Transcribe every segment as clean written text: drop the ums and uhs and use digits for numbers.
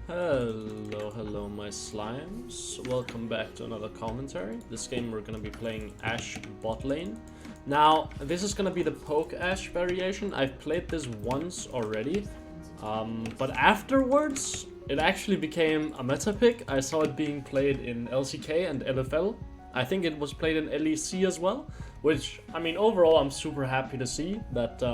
Hello my slimes. Welcome back to another commentary. This game we're gonna be playing Ashe bot lane. Now, this is gonna be the poke Ashe variation. I've played this once already, but afterwards it actually became a meta pick. I saw it being played in LCK and LFL. I think it was played in LEC as well, which, I mean, overall I'm super happy to see that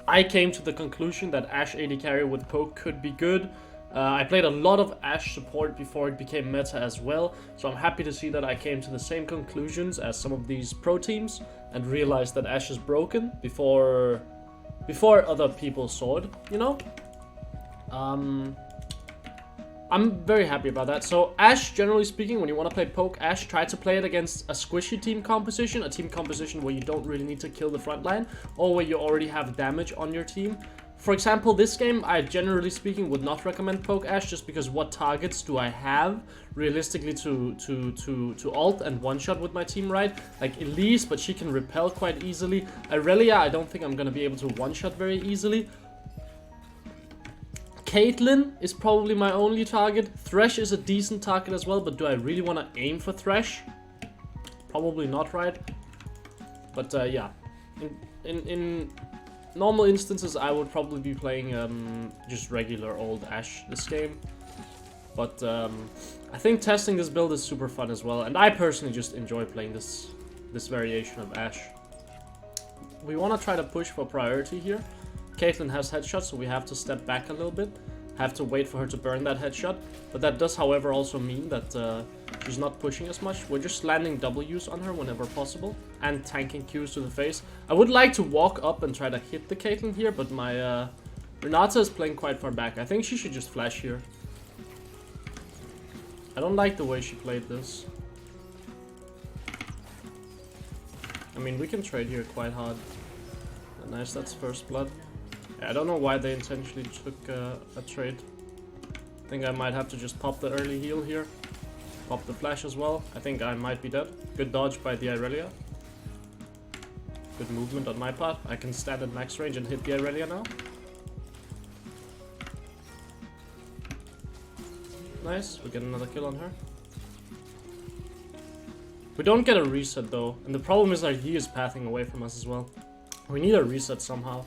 I came to the conclusion that Ashe AD carry with poke could be good. I played a lot of Ashe support before it became meta as well, so I'm happy to see that I came to the same conclusions as some of these pro teams and realized that Ashe is broken before other people saw it, you know? I'm very happy about that. So Ashe, generally speaking, when you want to play poke Ashe, try to play it against a squishy team composition, a team composition where you don't really need to kill the front line, or where you already have damage on your team. For example, this game, I generally speaking would not recommend poke Ashe just because what targets do I have realistically to ult and one-shot with my team, right? Like Elise, but she can repel quite easily. Irelia, I don't think I'm going to be able to one-shot very easily. Caitlyn is probably my only target. Thresh is a decent target as well, but do I really want to aim for Thresh? Probably not, right? But yeah, in normal instances, I would probably be playing just regular old Ashe this game. But I think testing this build is super fun as well, and I personally just enjoy playing this variation of Ashe. We want to try to push for priority here. Caitlyn has headshot, so we have to step back a little bit. Have to wait for her to burn that headshot. But that does, however, also mean that she's not pushing as much. We're just landing W's on her whenever possible. And tanking Q's to the face. I would like to walk up and try to hit the Caitlyn here, but my Renata is playing quite far back. I think she should just flash here. I don't like the way she played this. I mean, we can trade here quite hard. Nice, that's first blood. I don't know why they intentionally took a trade. I think I might have to just pop the early heal here. Pop the flash as well. I think I might be dead. Good dodge by the Irelia. Good movement on my part. I can stand at max range and hit the Irelia now. Nice, we get another kill on her. We don't get a reset though, and the problem is our Yi is pathing away from us as well. We need a reset somehow.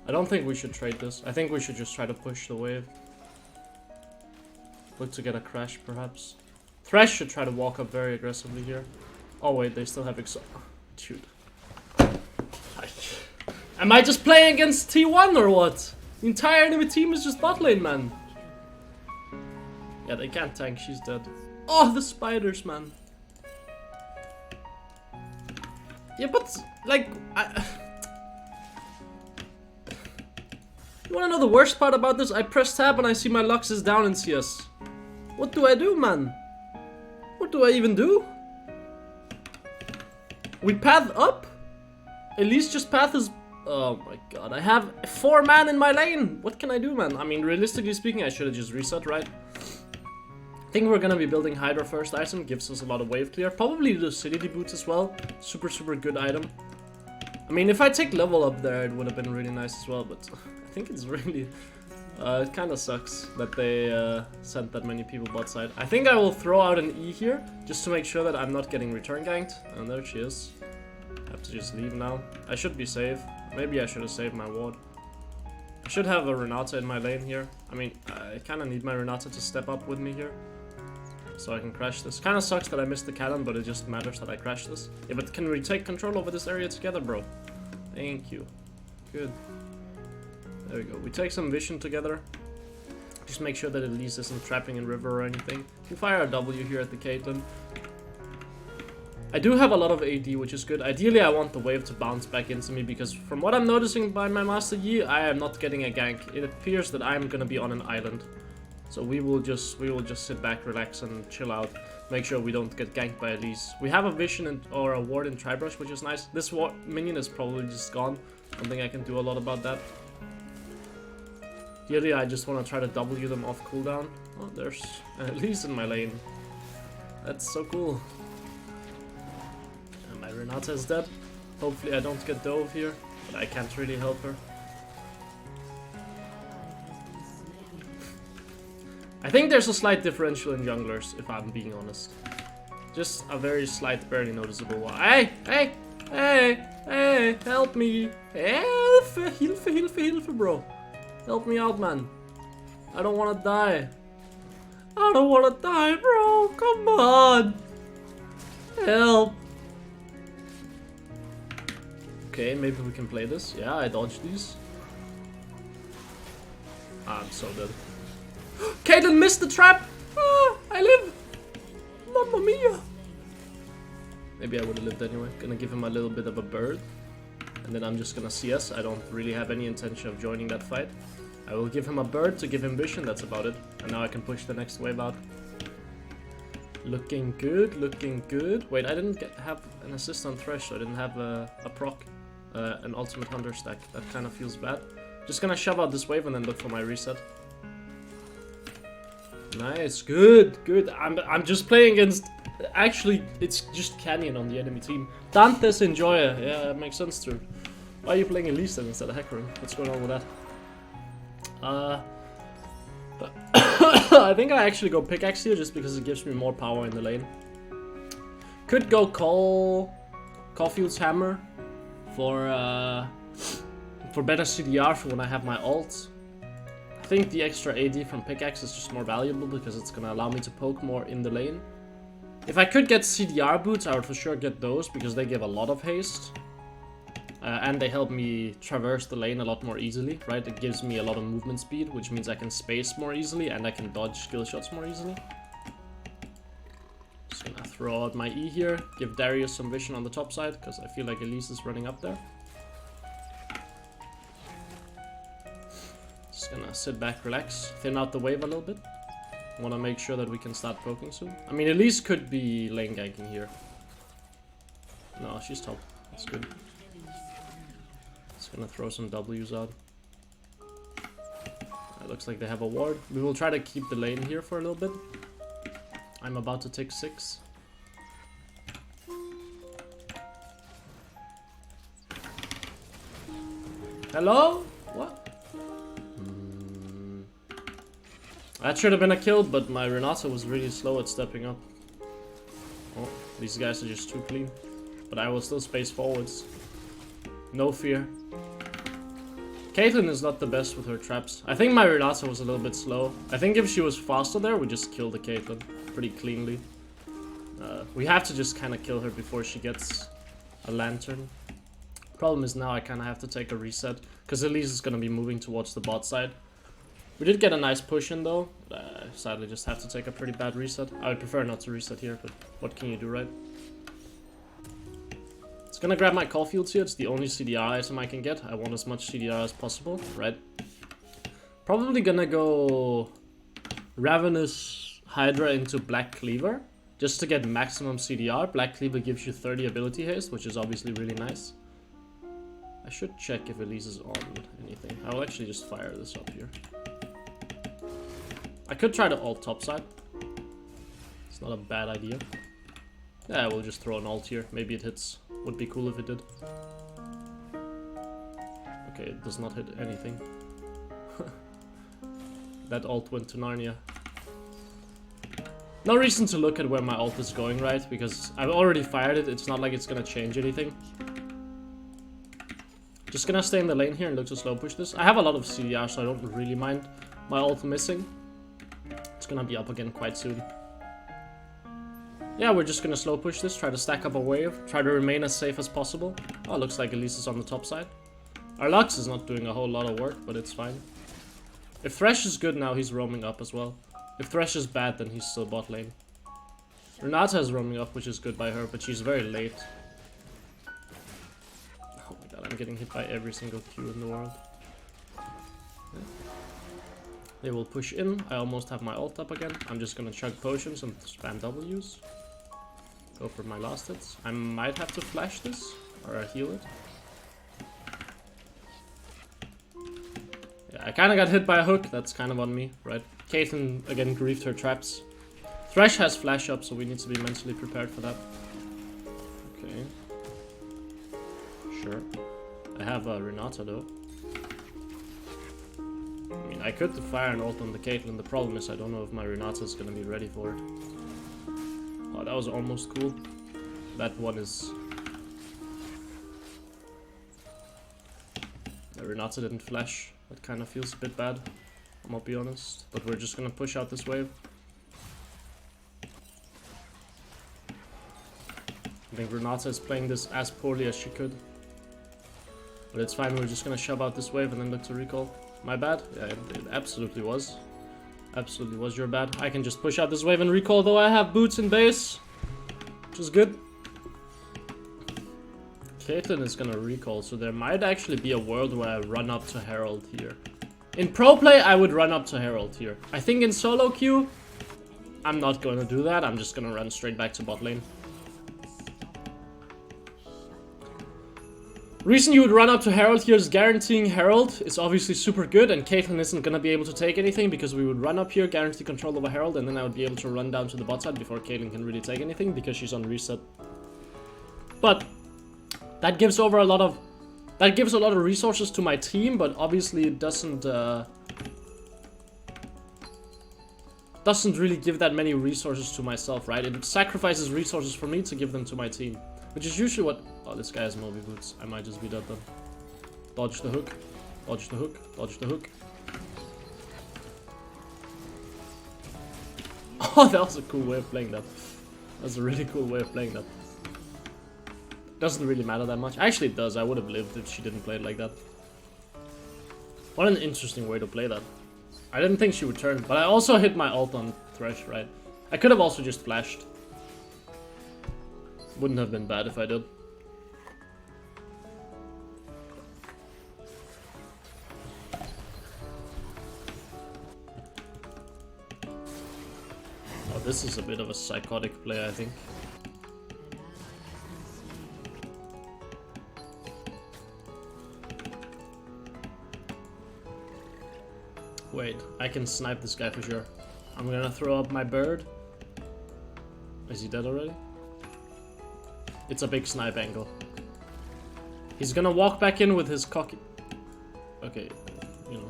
I don't think we should trade this. I think we should just try to push the wave. Look to get a crash, perhaps. Thresh should try to walk up very aggressively here. Oh wait, they still have Dude. Am I just playing against T1 or what? The entire enemy team is just bot lane, man. Yeah, they can't tank. She's dead. Oh, the spiders, man. Yeah, but, like, You wanna know the worst part about this? I press tab and I see my Lux is down in CS. What do I do, man? What do I even do? We path up? At least just path is... Oh my god, I have 4 man in my lane! What can I do, man? I mean, realistically speaking, I should have just reset, right? I think we're gonna be building Hydra first item, gives us a lot of wave clear. Probably the City boots as well. Super, super good item. I mean, if I take level up there, it would have been really nice as well, but I think it's really... it kind of sucks that they sent that many people bot side. I think I will throw out an E here, just to make sure that I'm not getting return ganked. And there she is. I have to just leave now. I should be safe. Maybe I should have saved my ward. I should have a Renata in my lane here. I mean, I kind of need my Renata to step up with me here, so I can crash this. Kind of sucks that I missed the cannon, but it just matters that I crash this. Yeah, but can we take control over this area together, bro? Thank you. Good. There we go. We take some vision together. Just make sure that Elise isn't trapping in river or anything. We fire a W here at the Caitlyn. I do have a lot of AD, which is good. Ideally, I want the wave to bounce back into me, because from what I'm noticing by my Master Yi, I am not getting a gank. It appears that I'm gonna be on an island. So we will just sit back, relax, and chill out. Make sure we don't get ganked by Elise. We have a vision or a ward in Tribrush, which is nice. This minion is probably just gone. Don't think I can do a lot about that. Ideally, I just want to try to W them off cooldown. Oh, there's Elise in my lane. That's so cool. And my Renata is dead. Hopefully I don't get dove here, but I can't really help her. I think there's a slight differential in junglers, if I'm being honest. Just a very slight, barely noticeable one. Hey, hey, hey, hey, help me. Hilfe, bro. Help me out, man. I don't want to die. I don't want to die, bro. Come on. Help. Okay, maybe we can play this. Yeah, I dodged these. I'm so dead. Caitlyn missed the trap! Ah, I live! Mamma mia! Maybe I would have lived anyway. Gonna give him a little bit of a bird. And then I'm just gonna CS. I don't really have any intention of joining that fight. I will give him a bird to give him vision, that's about it. And now I can push the next wave out. Looking good, looking good. Wait, I didn't have an assist on Thresh, so I didn't have a proc. An ultimate hunter stack. That kind of feels bad. Just gonna shove out this wave and then look for my reset. Nice, good, good. I'm just playing against. Actually, it's just Canyon on the enemy team. Dante's Enjoyer. Yeah, it makes sense too. Why are you playing Elise then instead of Hecarim? What's going on with that? I think I actually go pickaxe here just because it gives me more power in the lane. Could go Caulfield's hammer for better CDR for when I have my ult. I think the extra AD from pickaxe is just more valuable because it's gonna allow me to poke more in the lane. If I could get CDR boots, I would for sure get those because they give a lot of haste. And they help me traverse the lane a lot more easily, right? It gives me a lot of movement speed, which means I can space more easily and I can dodge skill shots more easily. Just gonna throw out my E here, give Darius some vision on the top side because I feel like Elise is running up there. Just gonna sit back, relax, thin out the wave a little bit. Wanna make sure that we can start poking soon. I mean, Elise could be lane ganking here. No, she's top. That's good. Just gonna throw some W's out. It looks like they have a ward. We will try to keep the lane here for a little bit. I'm about to take 6. Hello? What? That should have been a kill, but my Renata was really slow at stepping up. Oh, these guys are just too clean. But I will still space forwards. No fear. Caitlyn is not the best with her traps. I think my Renata was a little bit slow. I think if she was faster there, we just kill the Caitlyn pretty cleanly. We have to just kind of kill her before she gets a lantern. Problem is now I kind of have to take a reset, because Elise is going to be moving towards the bot side. We did get a nice push in though. Sadly just have to take a pretty bad reset. I would prefer not to reset here, but what can you do, right? It's gonna grab my Caulfields here. It's the only CDR item I can get. I want as much CDR as possible, right? Probably gonna go Ravenous Hydra into Black Cleaver, just to get maximum CDR. Black Cleaver gives you 30 ability haste, which is obviously really nice. I should check if Elise is on anything. I will actually just fire this up here. I could try to ult topside. It's not a bad idea. Yeah, we'll just throw an ult here. Maybe it hits. Would be cool if it did. Okay, it does not hit anything. That ult went to Narnia. No reason to look at where my ult is going, right? Because I've already fired it. It's not like it's gonna change anything. Just gonna stay in the lane here and look to slow push this. I have a lot of CDR, so I don't really mind my ult missing. It's gonna be up again quite soon. Yeah, we're just gonna slow push this, try to stack up a wave, try to remain as safe as possible. Oh, looks like Elise is on the top side. Our Lux is not doing a whole lot of work, but it's fine. If Thresh is good now, he's roaming up as well. If Thresh is bad, then he's still bot lane. Renata is roaming up, which is good by her, but she's very late. Oh my god, I'm getting hit by every single Q in the world. Yeah. They will push in. I almost have my ult up again. I'm just gonna chug potions and spam W's. Go for my last hits. I might have to flash this, or heal it. Yeah, I kinda got hit by a hook. That's kind of on me, right? Caitlyn again griefed her traps. Thresh has flash up, so we need to be mentally prepared for that. Okay. Sure. I have Renata though. I mean, I could fire an ult on the Caitlyn. The problem is I don't know if my Renata is gonna be ready for it. Oh, that was almost cool. That one is... The Renata didn't flash. That kind of feels a bit bad, I'm gonna be honest. But we're just gonna push out this wave. I think Renata is playing this as poorly as she could. But it's fine, we're just gonna shove out this wave and then look to recall. My bad? Yeah, it absolutely was. Absolutely was your bad. I can just push out this wave and recall, though I have boots in base. Which is good. Caitlyn is gonna recall, so there might actually be a world where I run up to Herald here. In pro play, I would run up to Herald here. I think in solo queue, I'm not gonna do that. I'm just gonna run straight back to bot lane. Reason you would run up to Herald here is guaranteeing Herald is obviously super good, and Caitlyn isn't gonna be able to take anything because we would run up here, guarantee control over Herald, and then I would be able to run down to the bot side before Caitlyn can really take anything because she's on reset. But that gives over a lot of resources to my team, but obviously it doesn't really give that many resources to myself, right? It sacrifices resources for me to give them to my team. Which is usually what... Oh, this guy has Moby boots. I might just be dead then. Dodge the hook. Dodge the hook. Dodge the hook. Oh, that was a cool way of playing that. That was a really cool way of playing that. Doesn't really matter that much. Actually, it does. I would have lived if she didn't play it like that. What an interesting way to play that. I didn't think she would turn, but I also hit my ult on Thresh, right? I could have also just flashed. Wouldn't have been bad if I did. Oh, this is a bit of a psychotic play, I think. Wait, I can snipe this guy for sure. I'm gonna throw up my bird. Is he dead already? It's a big snipe angle. He's gonna walk back in with his cocky... Okay, you know.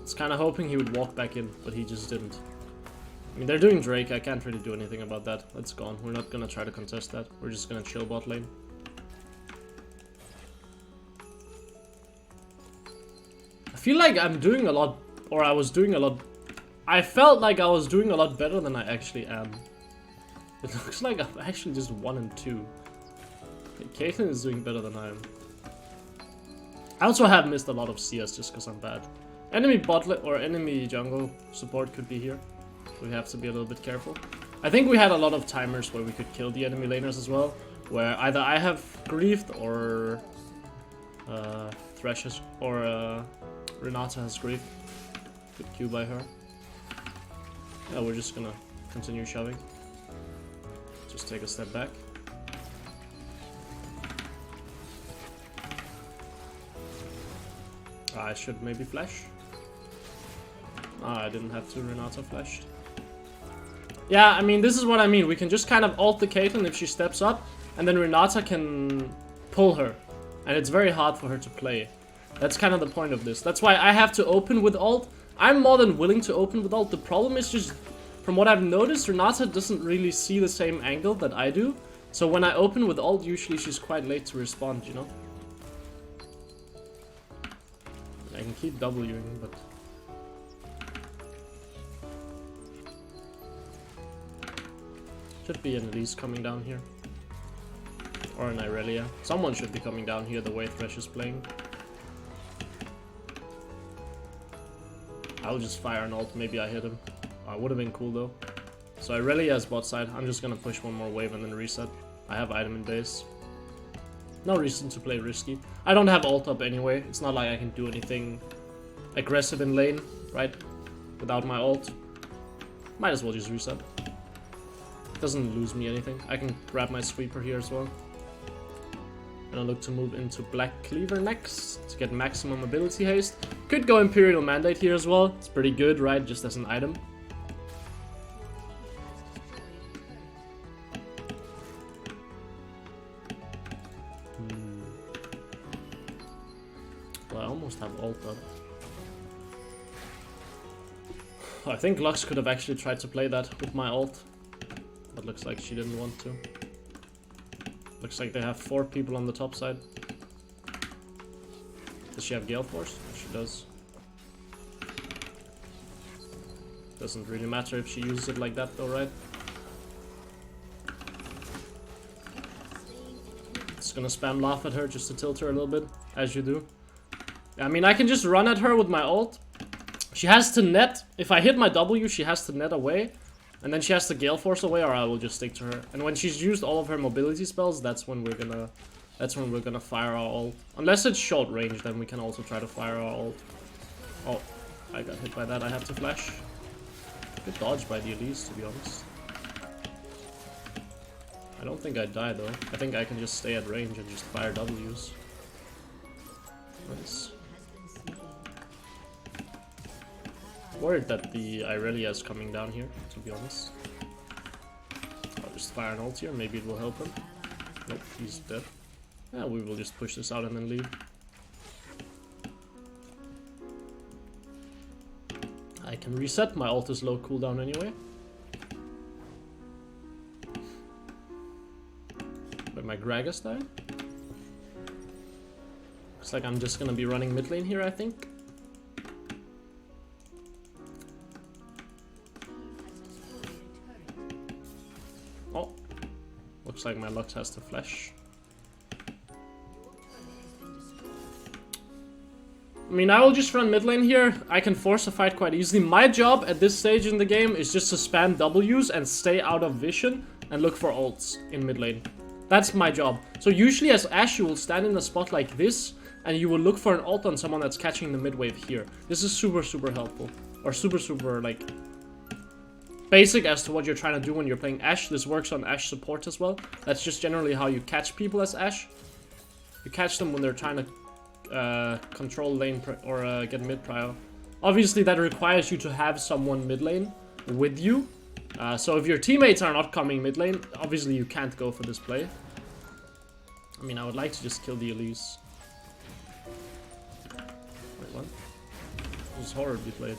It's kinda hoping he would walk back in, but he just didn't. I mean, they're doing Drake, I can't really do anything about that. That's gone. We're not gonna try to contest that. We're just gonna chill bot lane. I feel like I'm doing a lot... Or I was doing a lot... I felt like I was doing a lot better than I actually am. It looks like I'm actually just 1 and 2. Okay, Caitlyn is doing better than I am. I also have missed a lot of CS just because I'm bad. Enemy bot or enemy jungle support could be here. We have to be a little bit careful. I think we had a lot of timers where we could kill the enemy laners as well. Where either I have griefed or Thresh has, or Renata has griefed. Good Q by her. Yeah, we're just gonna continue shoving. Just take a step back. I should maybe flash. I didn't have to. Renata flashed. Yeah, I mean, this is what I mean. We can just kind of ult the Caitlyn if she steps up, and then Renata can pull her. And it's very hard for her to play. That's kind of the point of this. That's why I have to open with ult. I'm more than willing to open with ult. The problem is just, from what I've noticed, Renata doesn't really see the same angle that I do. So when I open with ult, usually she's quite late to respond, you know? I can keep Wing, but... Should be an Elise coming down here. Or an Irelia. Someone should be coming down here the way Thresh is playing. I'll just fire an ult, maybe I hit him. Would have been cool though. So Irelia is bot side. I'm just gonna push one more wave and then reset. I have item in base. No reason to play risky. I don't have ult up anyway. It's not like I can do anything aggressive in lane, right? Without my ult. Might as well just reset. Doesn't lose me anything. I can grab my sweeper here as well. And I'll look to move into Black Cleaver next to get maximum ability haste. Could go Imperial Mandate here as well. It's pretty good, right? Just as an item. Well, I almost have ult up. I think Lux could have actually tried to play that with my ult. But looks like she didn't want to. Looks like they have 4 people on the top side. Does she have Gale Force? She does. Doesn't really matter if she uses it like that though, right? Just gonna spam laugh at her just to tilt her a little bit, as you do. I mean, I can just run at her with my ult. She has to net. If I hit my W, she has to net away. And then she has to Gale Force away, or I will just stick to her. And when she's used all of her mobility spells, that's when we're gonna fire our ult. Unless it's short range, then we can also try to fire our ult. Oh, I got hit by that. I have to flash. Good dodge by the Elise, to be honest. I don't think I die though. I think I can just stay at range and just fire Ws. Nice. Worried that the Irelia is coming down here, to be honest. I'll just fire an ult here, maybe it will help him. Nope, he's dead. Yeah, we will just push this out and then leave. I can reset, my ult is low cooldown anyway. But my Gragas died. Looks like I'm just gonna be running mid lane here, I think. Oh, looks like my Lux has to flash. I mean, I will just run mid lane here. I can force a fight quite easily. My job at this stage in the game is just to spam Ws and stay out of vision and look for ults in mid lane. That's my job. So usually as Ashe, you will stand in a spot like this and you will look for an ult on someone that's catching the mid wave here. This is super, super helpful. Or super, like, basic as to what you're trying to do when you're playing Ashe. This works on Ashe support as well. That's just generally how you catch people as Ashe. You catch them when they're trying to control lane or get mid prio. Obviously that requires you to have someone mid lane with you. So if your teammates are not coming mid lane, obviously you can't go for this play. I mean, I would like to just kill the Elise. Wait, what? It was horribly played.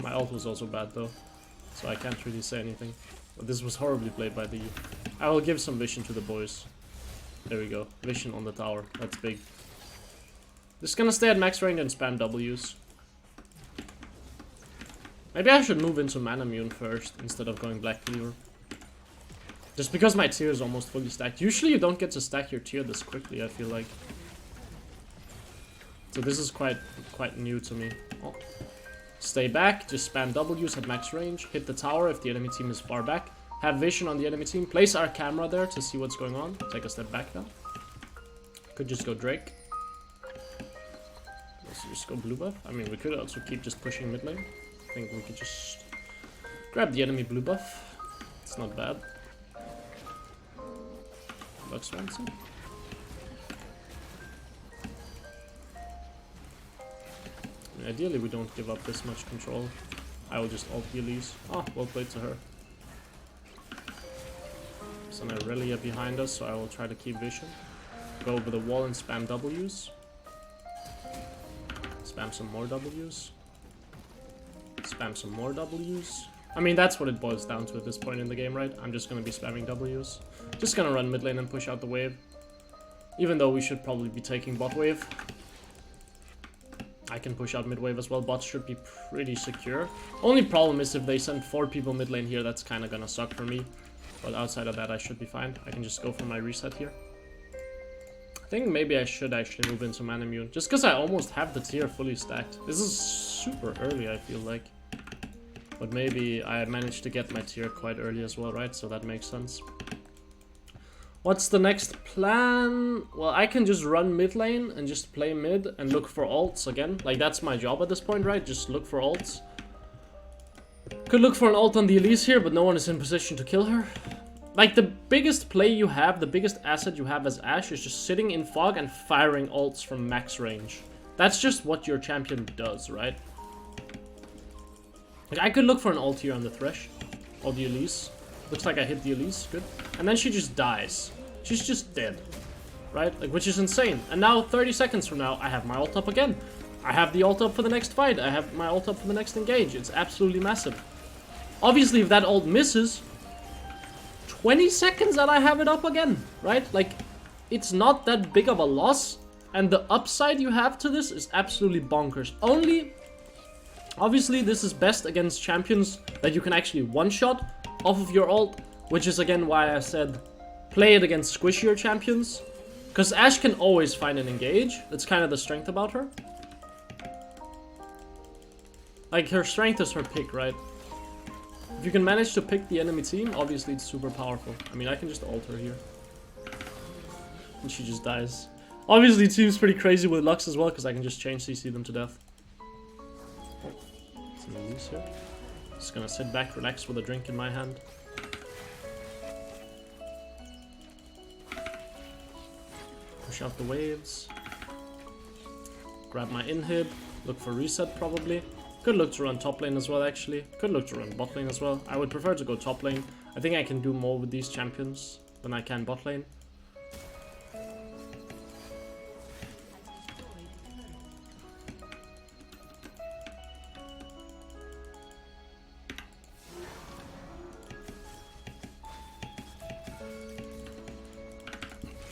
My ult was also bad though, so I can't really say anything. But this was horribly played by the... I will give some vision to the boys. There we go. Vision on the tower. That's big. Just gonna stay at max range and spam Ws. Maybe I should move into Manamune first instead of going Black Cleaver. Just because my tier is almost fully stacked. Usually you don't get to stack your tier this quickly, I feel like. So this is quite new to me. Oh. Stay back, just spam Ws at max range. Hit the tower if the enemy team is far back. Have vision on the enemy team. Place our camera there to see what's going on. Take a step back now. Could just go Drake. Let's just go blue buff. I mean, we could also keep just pushing mid lane. I think we could just grab the enemy blue buff. It's not bad. Lux Ransom. I mean, ideally, we don't give up this much control. I will just ult the Elise. Oh, well played to her. There's an Irelia behind us, so I will try to keep vision. Go over the wall and spam Ws. Spam some more Ws. Spam some more Ws. I mean, that's what it boils down to at this point in the game, right? I'm just gonna be spamming Ws. Just gonna run mid lane and push out the wave. Even though we should probably be taking bot wave. I can push out mid wave as well. Bots should be pretty secure. Only problem is if they send 4 people mid lane here, that's kind of gonna suck for me. But outside of that, I should be fine. I can just go for my reset here. I think maybe I should actually move into Manamune. Just because I almost have the tier fully stacked. This is super early, I feel like. But maybe I managed to get my tier quite early as well, right? So that makes sense. What's the next plan? Well, I can just run mid lane and just play mid and look for ults again. Like, that's my job at this point, right? Just look for ults. Could look for an ult on the Elise here, but no one is in position to kill her. Like, the biggest play you have, the biggest asset you have as Ashe is just sitting in fog and firing ults from max range. That's just what your champion does, right? Like, I could look for an ult here on the Thresh. Or the Elise. Looks like I hit the Elise, good. And then she just dies. She's just dead. Right? Like, which is insane. And now, 30 seconds from now, I have my ult up again. I have the ult up for the next fight. I have my ult up for the next engage. It's absolutely massive. Obviously, if that ult misses, 20 seconds and I have it up again, right? Like, it's not that big of a loss. And the upside you have to this is absolutely bonkers. Obviously, this is best against champions that you can actually one-shot off of your ult. Which is, again, why I said play it against squishier champions. Because Ashe can always find an engage. That's kind of the strength about her. Like, her strength is her pick, right? If you can manage to pick the enemy team, obviously it's super powerful. I mean, I can just ult her here. And she just dies. Obviously, it seems pretty crazy with Lux as well, because I can just change CC them to death. Some Elise here. Just gonna sit back, relax with a drink in my hand. Push out the waves. Grab my inhib. Look for reset, probably. Could look to run top lane as well, actually. Could look to run bot lane as well. I would prefer to go top lane. I think I can do more with these champions than I can bot lane.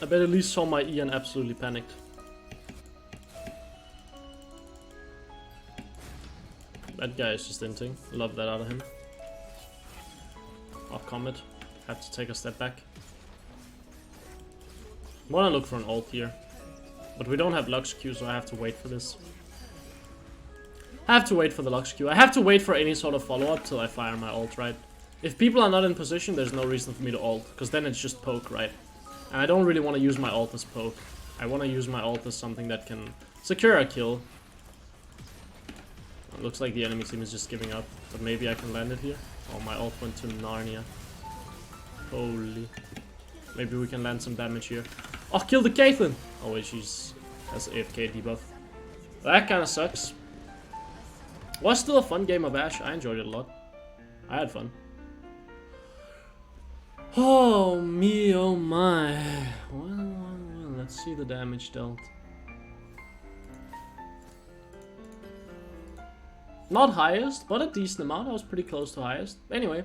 I bet Elise saw my E and absolutely panicked. That guy is just inting. Love that out of him. Off comet. Have to take a step back. Wanna look for an ult here. But we don't have Lux Q, so I have to wait for this. I have to wait for the Lux Q. I have to wait for any sort of follow-up till I fire my ult, right? If people are not in position, there's no reason for me to ult. Because then it's just poke, right? And I don't really want to use my ult as poke. I want to use my ult as something that can secure a kill. It looks like the enemy team is just giving up, but maybe I can land it here. Oh, my ult went to Narnia. Holy. Maybe we can land some damage here. Oh, kill the Caitlyn! Oh wait, she's has AFK debuff. That kind of sucks. Was still a fun game of Ashe. I enjoyed it a lot. I had fun. Oh me, oh my. Well, let's see the damage dealt. Not highest, but a decent amount. I was pretty close to highest. Anyway,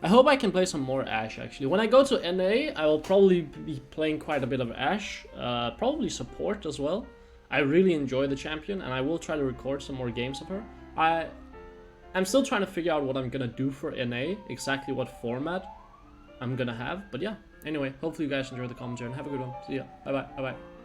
I hope I can play some more Ashe, actually. When I go to NA, I will probably be playing quite a bit of Ashe. Probably support as well. I really enjoy the champion, and I will try to record some more games of her. I'm still trying to figure out what I'm gonna do for NA, exactly what format I'm gonna have. But yeah, anyway, hopefully you guys enjoyed the commentary, and have a good one. See ya. Bye-bye. Bye-bye.